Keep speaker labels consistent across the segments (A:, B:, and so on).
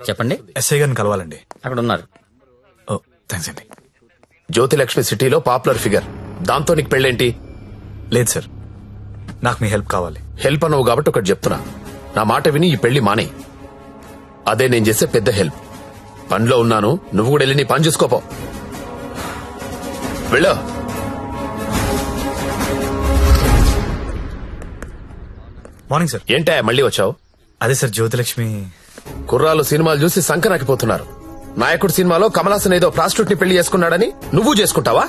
A: చెప్పండి.
B: ఎస్ఐ గారిని కలవాలండి.
A: అక్కడ ఉన్నారు.
B: ఓ థ్యాంక్స్ అండి.
C: జ్యోతిలక్ష్మి సిటీలో పాపులర్ ఫిగర్, దాంతో నీకు పెళ్ళేంటి?
B: లేదు సార్, నాకు మీ హెల్ప్ కావాలి.
C: హెల్ప్ అనవు కాబట్టి ఒకటి చెప్తున్నా, నా మాట విని ఈ పెళ్లి మానే. అదే నేను చేసే పెద్ద హెల్ప్. పనిలో ఉన్నాను, నువ్వు కూడా వెళ్ళి నీ పని చూసుకోపో. వెళ్ళు.
B: Morning sir.
C: ఏంటా మళ్ళీ వచ్చావు?
B: అదే సార్, జ్యోతిలక్ష్మి
C: కుర్రాలు సినిమాలు చూసి సంకనాకిపోతున్నారు. నాయకుడు సినిమాలో కమల్ హాసన్ ఏదో ప్రాస్టిట్యూట్ ని పెళ్లి చేసుకున్నాడని నువ్వు చేసుకుంటావా?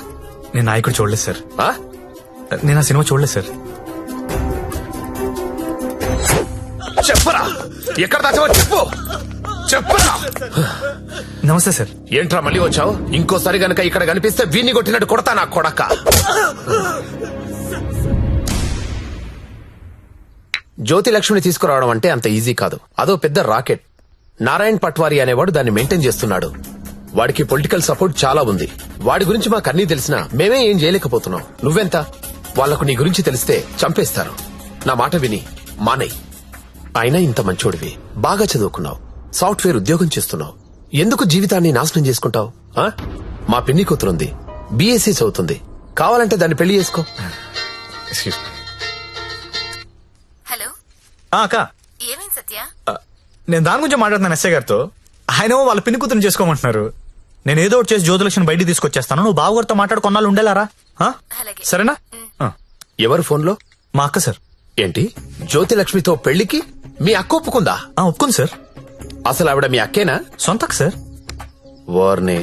B: నేను నాయకుడు చూడలేదు సార్.
C: ఆ?
B: నేను ఆ సినిమా చూడలేదు సార్.
C: చెప్పరా, ఎక్కడ దాచావో చెప్పు. చెప్పరా.
B: నమస్తే సార్.
C: ఏంట్రా మళ్ళీ వచ్చావు? ఇంకోసారి గనక ఇక్కడ కనిపిస్తే వీణ్ణి కొట్టినట్టు కొడతా నా కొడక. జ్యోతిలక్ష్మిని తీసుకురావడం అంటే అంత ఈజీ కాదు. అదో పెద్ద రాకెట్. నారాయణ్ పట్వారీ అనేవాడు దాన్ని మెయింటైన్ చేస్తున్నాడు. వాడికి పొలిటికల్ సపోర్ట్ చాలా ఉంది. వాడి గురించి మాకు అన్నీ తెలిసినా మేమే ఏం చేయలేకపోతున్నాం. నువ్వెంత? వాళ్లకు నీ గురించి తెలిస్తే చంపేస్తారు. నా మాట విని మానేయ్. అయినా ఇంత మంచోడివి, బాగా చదువుకున్నావు, సాఫ్ట్వేర్ ఉద్యోగం చేస్తున్నావు, ఎందుకు జీవితాన్ని నాశనం చేసుకుంటావు? మా పిన్ని కూతురుంది, బీఎస్సీ చదువుతుంది, కావాలంటే దాన్ని పెళ్లి చేసుకో.
D: హలో
B: అక్క,
D: ఏమైంది సత్య?
B: నేను దాని గురించి మాట్లాడుతున్నాను ఎస్ఐ గారితో. ఆయన వాళ్ళ పిన్ని కూతురు చేసుకోమంటున్నారు. నేను ఏదో ఒకటి చేసి జ్యోతిలక్ష్మి బయటికి తీసుకొచ్చేస్తాను. నువ్వు బావగారితో మాట్లాడు, కొన్నాళ్ళు ఉండేలారా?
D: అలాగే.
B: సరేనా?
C: ఎవరు ఫోన్లో?
B: మా అక్క సార్.
C: ఏంటి, జ్యోతిలక్ష్మితో పెళ్లికి మీ అక్క ఒప్పుకుందా?
B: ఒప్పుకుంది సార్.
C: అసలు ఆవిడ మీ అక్కేనా?
B: సొంత అక్క సార్.
C: వార్నే.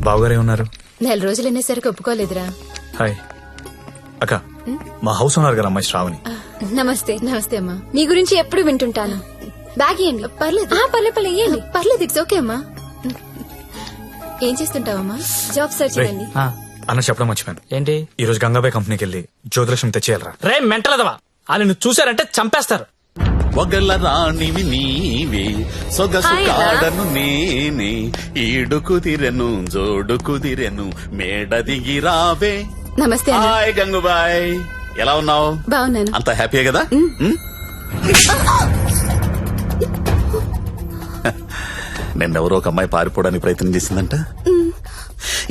B: బావగారే ఉన్నారు.
D: 4 రోజులు అనేసరికి ఒప్పుకోలేదురా.
B: హాయ్ అక్క, మా హౌస్ ఓనర్ గారు అమ్మాయి శ్రావణి.
D: నమస్తే. నమస్తే అమ్మా. మీ గురించి ఎప్పుడు వింటుంటాను. బ్యాగ్ ఇవ్వండి. పర్లేదు పర్లేదు ఇవ్వండి. పర్లేదు, ఇట్స్ ఓకే అమ్మా. ఏం చేస్తుంటావమ్మా? జాబ్ సర్చ్ చేయండి.
B: అన్న చెప్పడం మర్చిపోయాను.
A: ఏంటి?
B: ఈ రోజు గంగాబాయ్ కంపెనీకి వెళ్ళి జ్యోతిలక్ష్మి తెచ్చేయాలరా.
A: రే మెంటలదవా, వాళ్ళని చూసారంటే చంపేస్తారు.
E: ఒగల రాణివి నీవే, సొగసు కాడను నేనే, ఈడు కుదిరెను జోడు కుదిరెను, మేడ దిగి రావే.
D: నమస్తే అన్న.
E: హాయ్ గంగుబాయ్, ఎలా ఉన్నావు?
D: బాగున్నాను.
E: అంత హ్యాపీయే కదా? నిన్నెవరో ఒక అమ్మాయి పారిపోవడానికి ప్రయత్నం చేసిందంట.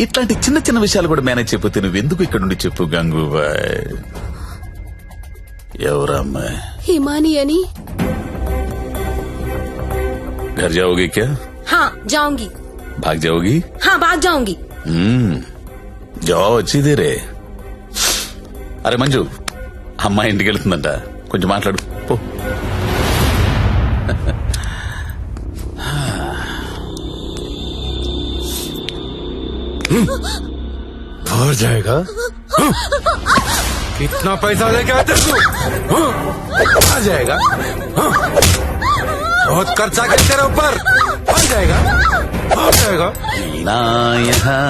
E: ఇట్లాంటి చిన్న చిన్న విషయాలు కూడా మేనేజ్ చెప్పితే నువ్వెందుకు ఇక్కడ నుండి చెప్పు గంగుబాయ్. ఎవరమ్మాయి?
D: హిమాని అని.
E: घर जाओगी क्या?
F: हाँ जाऊंगी.
E: भाग जाओगी?
F: हाँ भाग जाऊंगी.
E: जाओ अच्छी देरे. అరే మంజు, అమ్మాయి ఇంటికి వెళ్తుందంట, కొంచెం మాట్లాడు పో.
C: और जाएगा? कितना पैसा लेके आते तू? आ जाएगा? बहुत खर्चा कर तेरे ऊपर. आ जाएगा? आ जाएगा?
E: ना यहाँ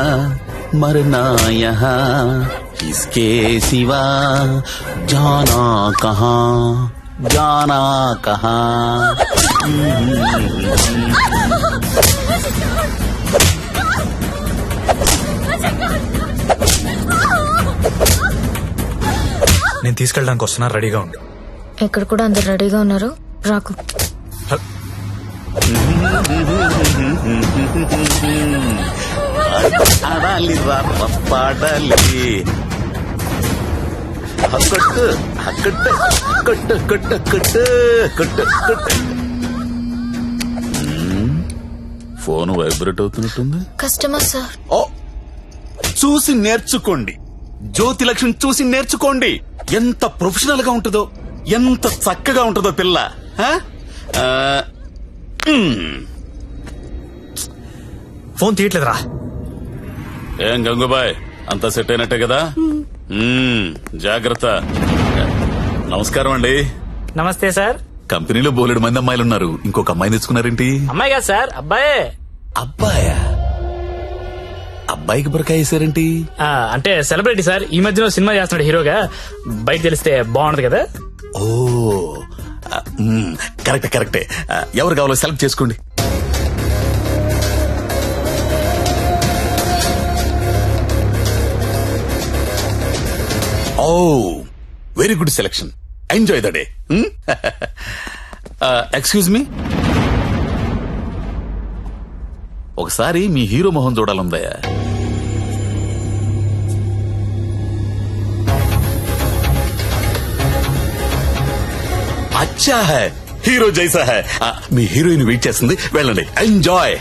E: मरना यहाँ, इसके सिवा जाना कहाँ, जाना कहाँ.
B: నేను తీసుకెళ్ళడానికి వస్తున్నా, రెడీగా ఉండు.
D: ఇక్కడ కూడా అందరు రెడీగా ఉన్నారు, రాకు.
E: ఆడాలి పాడాలి, కొట్టు కొట్టు కొట్టు కొట్టు కొట్టు కొట్టు కొట్టు. ఫోన్ వైబ్రేట్ అవుతున్నట్టుంది.
D: Customer sir.
E: ఓ, చూసి నేర్చుకోండి. జ్యోతిలక్ష్మి చూసి నేర్చుకోండి. ఎంత ప్రొఫెషనల్ గా ఉంటుందో, ఎంత చక్కగా ఉంటుందో పిల్ల.
B: ఫోన్ తీయట్లేదురా.
E: ఏం గంగుబాయ్, అంతా సెట్ అయినట్టే కదా? జాగ్రత్త. నమస్కారం అండి.
A: నమస్తే సార్.
E: కంపెనీలో బోలెడు మంది అమ్మాయిలు ఉన్నారు, ఇంకొక అమ్మాయిని తెచ్చుకున్నారేంటి?
A: అమ్మాయి కాదు సార్, అబ్బాయే.
E: అబ్బాయా? అబ్బాయికి బురకాయ వేసారేంటి?
A: అంటే సెలబ్రిటీ సార్, ఈ మధ్యలో సినిమా చేస్తున్నాడు హీరోగా. బయట తెలిస్తే బాగుండదు కదా.
E: ఓ కరెక్టే కరెక్టే. ఎవరు కావాలో సెలెక్ట్ చేసుకోండి. Oh very good selection. Enjoy the day. Excuse me, ఒకసారి మీ హీరో మొహం చూడాలందయ్యా. అచ్చా హై, హీరో జైసా హై. మీ హీరోయిన్ వెయిట్ చేస్తుంది, వెళ్ళండి. ఎంజాయ్.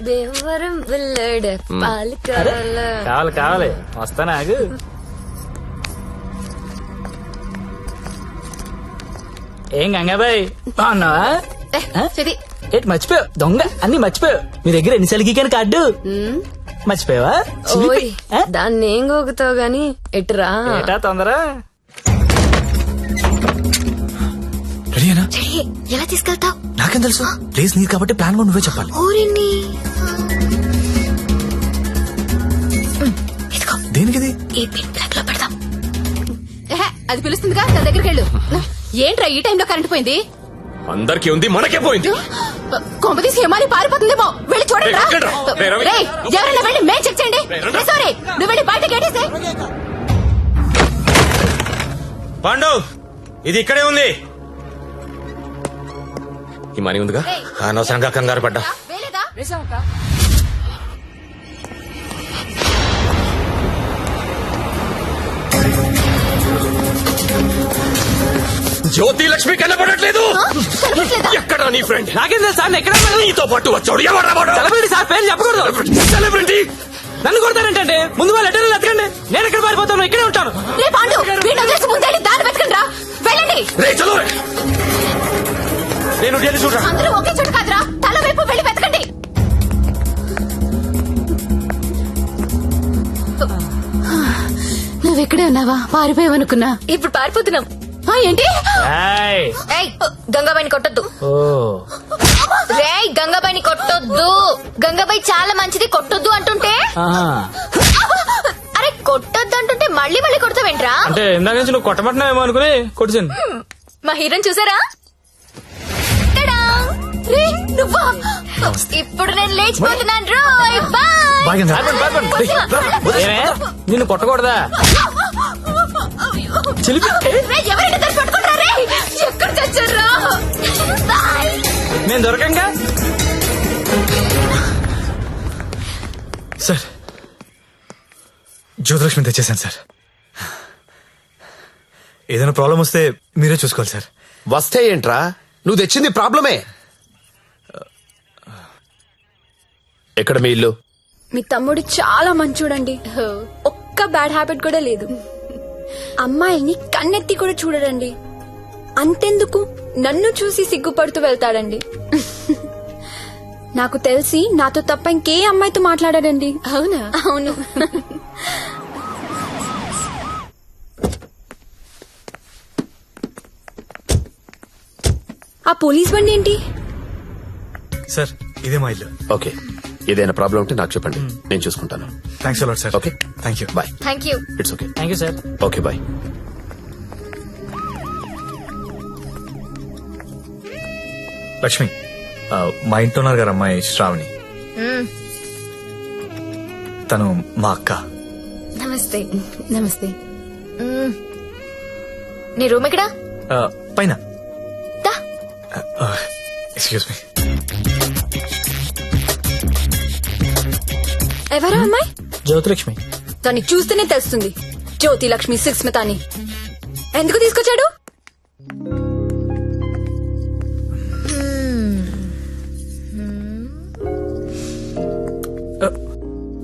D: దేవరం వెళ్ళాడు పాలు కావాలా?
A: కావాలి కావాలి, వస్తానా ఆగు. ఏం గంగాబాయ్ బాగున్నావా?
D: చెది
A: ఏంటి మర్చిపోయావు? దొంగ అన్ని మర్చిపోయావు. మీ దగ్గర ఎన్నిసార్లు గీకాను కార్డు మర్చిపోయావా?
D: ఓయ్ దాన్ని ఏం గోగుతావు గాని ఎటురా?
A: ఏటా తొందర?
B: రెడీనా?
D: చెడి ఎలా తీసుకెళ్తావు?
B: నాకేం తెలుసు, ప్లేస్ నీది కాబట్టి ప్లాన్ కూడా నువ్వే చెప్పాలి.
D: ఊరిని
B: దేనికిది?
D: ఈ పిన్ ప్లగ్ లో పెడదాం. అది పిలుస్తుందిగా, నా దగ్గరికి వెళ్ళు. ఏంట్రా ఈ టైంలో కరెంట్ పోయింది?
G: అందరికీ ఉంది, మనకే పోయింది.
D: కొంపతీసి హిమాలి పారిపోతుందేమో, వెళ్ళి చూడండి. ఎవరైనా వెళ్ళి మేం చెక్ చేయండి. సారీ, నువ్వు వెళ్ళి బయట గేటేసే.
G: పాండు, ఇది ఇక్కడే ఉంది. ఈ మనీ ఉందిగా, అనవసరంగా కంగారు పడ్డా. జ్యోతి లక్ష్మి కనపడట్లేదు. ఎక్కడ నీ ఫ్రెండ్?
A: నాకేం తెలుసు సార్, ఎక్కడ
G: నీతో పాటు వచ్చాడు. ఎవరా వాడు?
A: సెలబ్రిటీ సార్, పేరు చెప్పకూడదు.
G: సెలబ్రిటీ.
A: నన్ను కొడతారంటే ముందు వాళ్ళు లెటర్లు ఎత్తకండి. నేను ఎక్కడ పారిపోతాను, ఇక్కడే ఉంటాను.
D: రే పాండు, వీడిని వదిలేసి ముందెళ్ళి దారి వెతకండి రా. వెళ్ళండి.
G: రే చలో, నేను వెళ్ళి చూడరా.
D: అందరూ ఒకే చోటు కాదురా, తల వైపు వెళ్ళి వెతకండి. నువ్వెక్కడే ఉన్నావా? పారిపోయావనుకున్నా. ఇప్పుడు పారిపోతున్నాం. ఏంటి? గంగాబాయిని కొట్టొద్దు. రే గంగాబాయిని కొట్టొద్దు. గంగాబాయి చాలా మంచిది, కొట్టొద్దు అంటుంటే. అరే కొట్టొద్దు అంటుంటే మళ్ళీ మళ్ళీ కొడతావేంట్రా?
A: అంటే ఇందాక నుంచి నువ్వు కొట్టబట్టినావేమో అనుకుని కొట్టించాను.
D: మా హీరోని చూసారా? రే నువ్వా? ఇప్పుడు నేను లేచిపోతున్నాను. రోయ్ బాయ్.
A: నిన్ను కొట్టకూడదా?
D: ఎవరైనా దాన్ని పట్టుకుంటారా? రే ఎక్కడ చచ్చారా?
A: నేను దొరకంగా.
B: సార్, జ్యోతిలక్ష్మి తెచ్చేసాను సార్. ఏదైనా ప్రాబ్లం వస్తే మీరే చూసుకోవాలి సార్.
C: వస్తే ఏంట్రా, నువ్వు తెచ్చింది ప్రాబ్లమే. ఎక్కడ మీ ఇల్లు?
D: మీ తమ్ముడు చాలా మంచోడండి. ఒక్క బ్యాడ్ హ్యాబిట్ కూడా లేదు. అమ్మాయిని కన్నెత్తి కూడా చూడడండి. అంతెందుకు నన్ను చూసి సిగ్గుపడుతూ వెళ్తాడండి. నాకు తెలిసి నాతో తప్ప ఇంకే అమ్మాయితో మాట్లాడాడండి. అవునా? అవును. ఆ పోలీస్ బండి ఏంటి?
B: సార్, ఇదే మా ఇల్లు.
C: ఓకే, ఏదైనా ప్రాబ్లం ఉంటే నాకు చెప్పండి, నేను చూసుకుంటాను.
B: Thanks a lot sir.
C: Okay,
B: thank you.
C: Bye.
D: Thank you.
C: It's okay.
A: Thank you sir.
C: Okay bye.
B: Lakshmi, మా ఇంట్లో ఉన్నారు గారు అమ్మాయి శ్రావణి. తను మా అక్క.
D: నమస్తే. నమస్తే. నీ రూమ్ ఎక్కడా?
B: పైన. Excuse me.
D: ఎవరా అమ్మాయి?
A: జ్యోతిలక్ష్మి.
D: దాన్ని చూస్తేనే తెలుస్తుంది, జ్యోతి లక్ష్మి సుస్మిత అని. ఎందుకు తీసుకొచ్చాడు?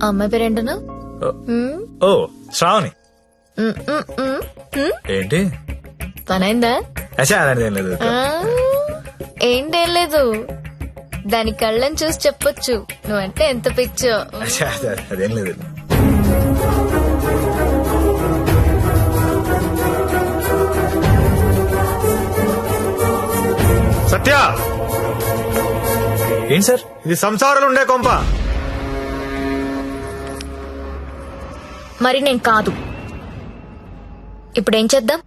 D: అమ్మాయి పేరేంటను?
B: ఓ శ్రావణి. ఏంటి
D: పనైందా?
B: అచ్చా, అలాంటిది ఏం లేదు.
D: ఏంటేం లేదు, దాని కళ్ళని చూసి చెప్పొచ్చు నువ్వంటే ఎంత పిచ్చో.
B: అచ్చా, అదేం లేదు.
H: సత్య,
B: ఏంటి సార్?
H: ఇది సంసారాలు ఉండే కొంప.
D: మరి నేను కాదు. ఇప్పుడేం చేద్దాం?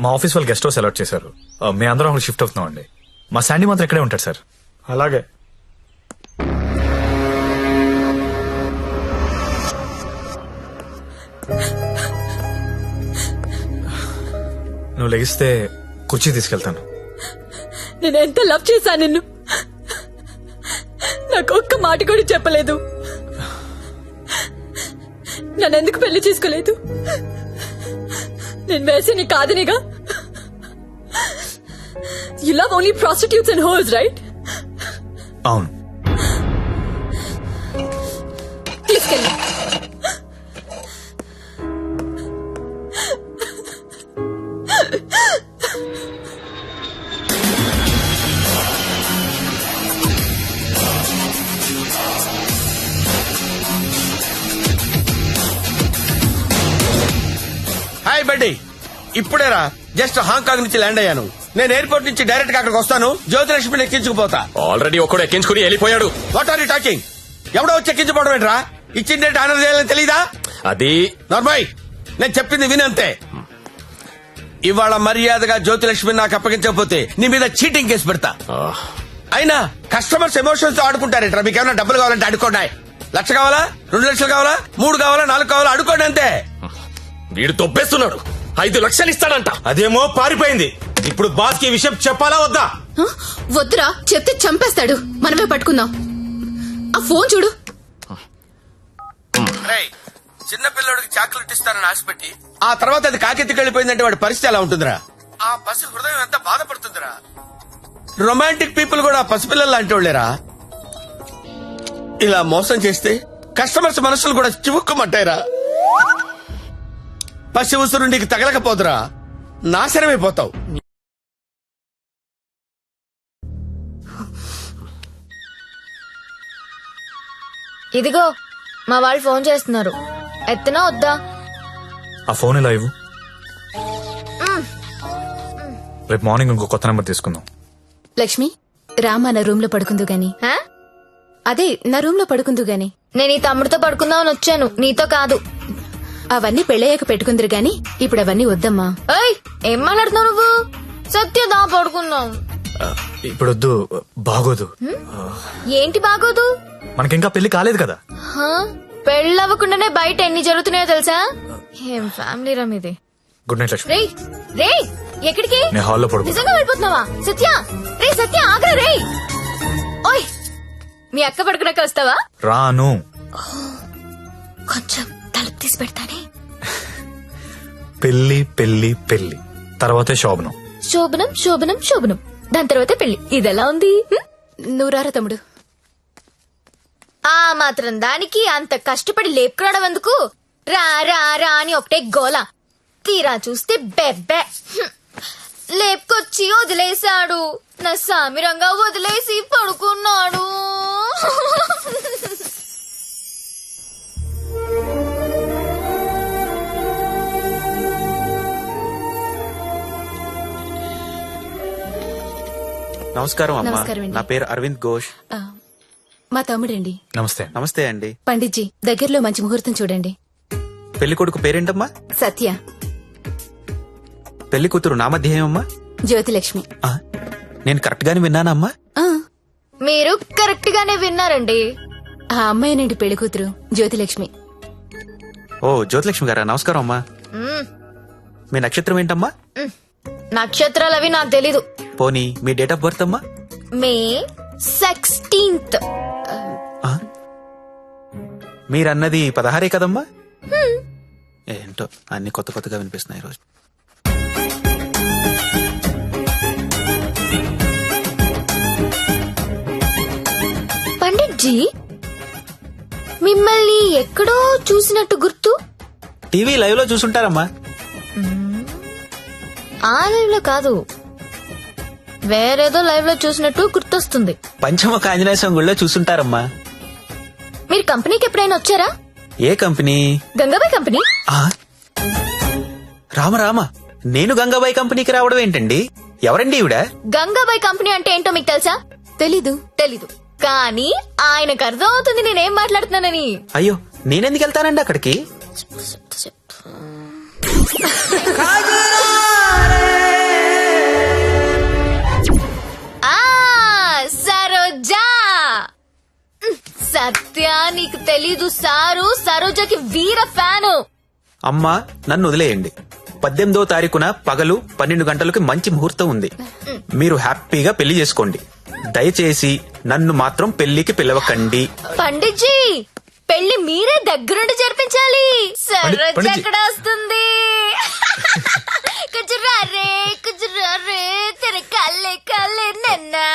B: మా ఆఫీస్ వాళ్ళు గెస్ట్ హౌస్ అలాట్ చేశారు. మీ అందరం అక్కడ షిఫ్ట్ అవుతున్నాం అండి. మా శాండీ మాత్రం ఇక్కడే ఉంటాడు సార్.
H: అలాగే.
B: నువ్వు లెగిస్తే కుర్చీ తీసుకెళ్తాను.
D: నేను ఎంత లవ్ చేశాను నిన్ను, నాకు ఒక్క మాట కూడా చెప్పలేదు. నన్నెందుకు పెళ్లి చేసుకోలేదు? నేను వేసి కాదనిగా. You love only prostitutes and hoes, right?
B: అవును.
D: తీసుకెళ్ళి
G: హాయ్ బడ్డీ, ఇప్పుడేరా జస్ట్ హాంకాంగ్ నుంచి ల్యాండ్ అయ్యాను. నేను ఎయిర్పోర్ట్ నుంచి డైరెక్ట్ గా అక్కడికి వస్తాను. జ్యోతిలక్ష్మిని ఎక్కించుకుపోతా.
C: ఆల్రెడీ ఒక్కడు ఎక్కించుకుని వెళ్ళిపోయాడు.
G: What are you talking? ఎవడో వచ్చి ఎక్కించుకోవడం ఏంట్రా? ఇచ్చిన డేట్ ఆనర్ చేయాలని తెలీదా?
C: అది
G: నార్మల్, నేను చెప్పింది వినంతే. ఇవాళ మర్యాదగా జ్యోతిలక్ష్మిని నాకు అప్పగించకపోతే నీ మీద చీటింగ్ కేసు పెడతా. అయినా కస్టమర్స్ ఎమోషన్స్ తో ఆడుకుంటారేంట్రా? మీకు ఏమైనా డబ్బులు కావాలంటే అడుకోండి. 1,00,000 కావాలా, 2 లక్షలు కావాలా, 3 కావాలా, 4 కావాలా, అడుకోండి అంతే.
C: వీడు తొప్పేస్తున్నాడు. 5 లక్షలు ఇస్తాడంట.
H: అదేమో పారిపోయింది. ఇప్పుడు బాస్ కి విషయం చెప్పాలా వద్దా?
F: వద్దురా, చెప్తే చంపేస్తాడు. మనమే పట్టుకుందాం. ఆ ఫోన్ చూడు.
G: రేయ్, చిన్న పిల్లడికి చాక్లెట్ ఇస్తానని ఆశపెట్టి ఆ తర్వాత అది కాకెత్తికి వెళ్ళిపోయిందంటే వాడి పరిస్థితి ఎలా ఉంటుందిరా? ఆ పసి హృదయం ఎంత బాధపడుతుందిరా? రొమాంటిక్ పీపుల్ కూడా పసిపిల్లలు లాంటి వాళ్ళేరా. ఇలా మోసం చేస్తే కస్టమర్స్ మనసులు కూడా చివుక్కుమంటాయిరా. పసి ఉసురు నీకు తగలకపోదురా, నాశనమైపోతావు.
I: ఇదిగో మా వాళ్ళు ఫోన్ చేస్తున్నారు. ఎత్తనా వద్దా?
B: ఆ ఫోన్ ఇలా ఇవ్వు. రేపు మార్నింగ్ ఇంకో కొత్త నెంబర్ తీసుకుందాం.
F: లక్ష్మి, రామా నా రూమ్ లో పడుకుందు గాని.
I: హా?
F: అదే నా రూమ్ లో పడుకుందు గాని.
I: నేను ఈ తమ్ముడితో పడుకుందామని వచ్చాను, నీతో కాదు.
F: అవన్నీ పెళ్ళయ్యాక పెట్టుకుందరు గాని ఇప్పుడు అవన్నీ వద్దమ్మా.
I: ఏయ్, ఏం మాట్లాడుతున్నావు నువ్వు? సత్యదా పడుకుందాం.
B: ఇప్పుడు వద్దు, బాగోదు.
I: ఏంటి బాగోదు?
B: మనకింకా పెళ్లి కాలేదు కదా.
I: హా? పెళ్ళవ్వకుండానే బయట ఎన్ని జరుగుతున్నాయో తెలుసా? ఏం ఫ్యామిలీ రమ్ ఇది.
B: Good night Lakshmi.
I: రేయ్ రేయ్, ఎక్కడికి?
B: నేను హాల్లో పడుకో.
I: నిజంగా వెళ్ళిపోతున్నావా? సత్య, రే సత్య, ఆగ్రా రేయ్. ఓయ్, మీ అక్క పడుకున్నాక వస్తావా?
B: రాను.
I: కొంచెం తలుపు తీసి పెడతానే.
B: పెళ్లి పెళ్లి పెళ్లి తర్వాతే శోభనం.
I: శోభనం శోభనం శోభనం, దాని తర్వాత పెళ్లి. ఇదెలా ఉంది?
F: నువ్వు రారా తమ్ముడు.
I: ఆ మాత్రం దానికి అంత కష్టపడి లేపుకురావడం ఎందుకు? రా రా రా అని ఒకటే గోల. తీరా చూస్తే బెబ్బే. లేపుకొచ్చి వదిలేశాడు. నా సామిరంగా వదిలేసి పడుకున్నాడు.
J: నమస్కారం అమ్మా.
F: నమస్కారం అండి.
J: నా పేరు అరవింద్ ఘోష్.
F: మా తమ్ముడండి.
B: నమస్తే.
J: నమస్తే అండి.
F: పండిట్జీ, దగ్గరలో మంచి ముహూర్తం చూడండి.
J: పెళ్లి కొడుకు పేరేంటమ్మా?
F: సత్య.
J: పెళ్లి కూతురు నామధ్యేయమ్మా?
F: జ్యోతిలక్ష్మి.
J: నేను కరెక్ట్ గానే విన్నానమ్మా?
F: ఆ,
I: మీరు కరెక్ట్ గానే విన్నారండి.
F: ఆ అమ్మాయినండి పెళ్లి కూతురు, జ్యోతిలక్ష్మి.
J: ఓ, జ్యోతిలక్ష్మి గారా, నమస్కారం అమ్మా.
I: మ్మ్.
J: మీ నక్షత్రం ఏంటమ్మా?
I: నక్షత్రాలు అవి నాకు తెలీదు.
J: పోనీ మీ డేట్ ఆఫ్ బర్త్ అమ్మా?
I: మే 16th.
J: మీరన్నది 16 కదమ్మా? ఏంటో అన్ని కొత్త కొత్తగా వినిపిస్తున్నాయి ఈరోజు.
I: పండిట్జీ, మిమ్మల్ని ఎక్కడో చూసినట్టు గుర్తు.
J: టీవీ లైవ్ లో చూసుంటారమ్మా.
I: ఆ లైవ్ లో కాదు, వేరేదో లైవ్ లో చూసినట్టు గుర్తొస్తుంది.
J: పంచముఖ ఆంజనేయ స్వామి గుళ్ళో చూసుంటారమ్మా.
I: మీరు కంపెనీకి ఎప్పుడైనా వచ్చారా?
J: ఏ కంపెనీ?
I: గంగాబాయ్ కంపెనీ.
J: రామ రామ, నేను గంగాబాయి కంపెనీకి రావడం ఏంటండి? ఎవరండి ఈవిడ?
I: గంగాబాయ్ కంపెనీ అంటే ఏంటో మీకు తెలుసా?
F: తెలీదు.
I: తెలీదు, కానీ ఆయనకు అర్థం అవుతుంది నేనేం మాట్లాడుతున్నానని.
J: అయ్యో, నేనెందుకు వెళ్తానండి అక్కడికి?
I: చెప్తా. సత్య నీకు తెలీదు సారు సరోజకి వీర ఫ్యాను.
J: అమ్మా నన్ను వదిలేయండి. 18వ తారీఖున పగలు 12 గంటలకు మంచి ముహూర్తం ఉంది. మీరు హ్యాపీగా పెళ్లి చేసుకోండి. దయచేసి నన్ను మాత్రం పెళ్లికి పిలవకండి.
I: పండిట్జీ పెళ్లి మీరే దగ్గరుండి జరిపించాలి. సరోజ
B: పండిట్జీ.
I: ఎక్కడ వస్తుంది? కుజురారే కుజురారే తెర కల్లే కల్లే నన్నా